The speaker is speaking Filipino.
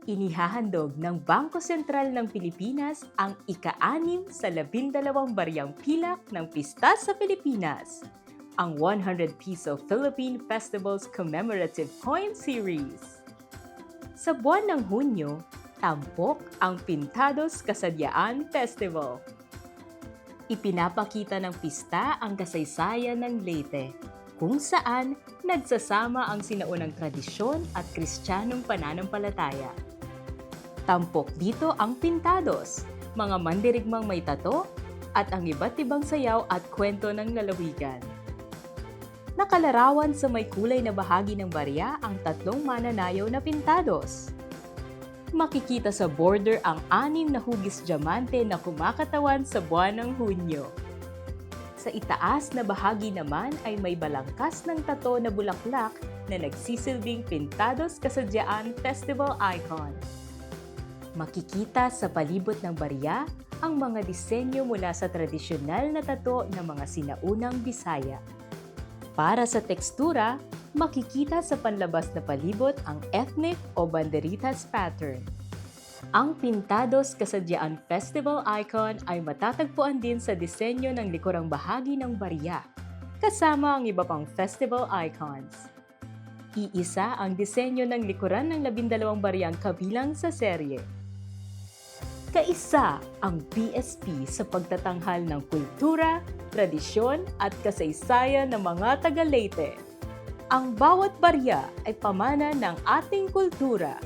Inihahandog ng Bangko Sentral ng Pilipinas ang ika-6 sa 12 bariyang pilak ng Pista sa Pilipinas, ang 100 Piso Philippine Festivals Commemorative Coin Series. Sa buwan ng Hunyo, tampok ang Pintados Kasadyaan Festival. Ipinapakita ng pista ang kasaysayan ng Leyte, kung saan nagsasama ang sinaunang tradisyon at Kristiyanong pananampalataya. Tampok dito ang Pintados, mga mandirigmang may tato, at ang iba't ibang sayaw at kwento ng lalawigan. Nakalarawan sa may kulay na bahagi ng barya ang tatlong mananayaw na pintados. Makikita sa border ang 6 na hugis diamante na kumakatawan sa buwan ng Hunyo. Sa itaas na bahagi naman ay may balangkas ng tato na bulaklak na nagsisilbing Pintados Kasadyaan Festival icon. Makikita sa palibot ng barya ang mga disenyo mula sa tradisyonal na tato ng mga sinaunang Bisaya. Para sa tekstura, makikita sa panlabas na palibot ang ethnic o banderitas pattern. Ang Pintados Kasadyaan Festival icon ay matatagpuan din sa disenyo ng likurang bahagi ng barya, kasama ang iba pang festival icons. Iisa ang disenyo ng likuran ng 12 bariyang kabilang sa serye. Kaisa ang PSP sa pagtatanghal ng kultura, tradisyon at kasaysayan ng mga taga-Leyte. Ang bawat barya ay pamana ng ating kultura.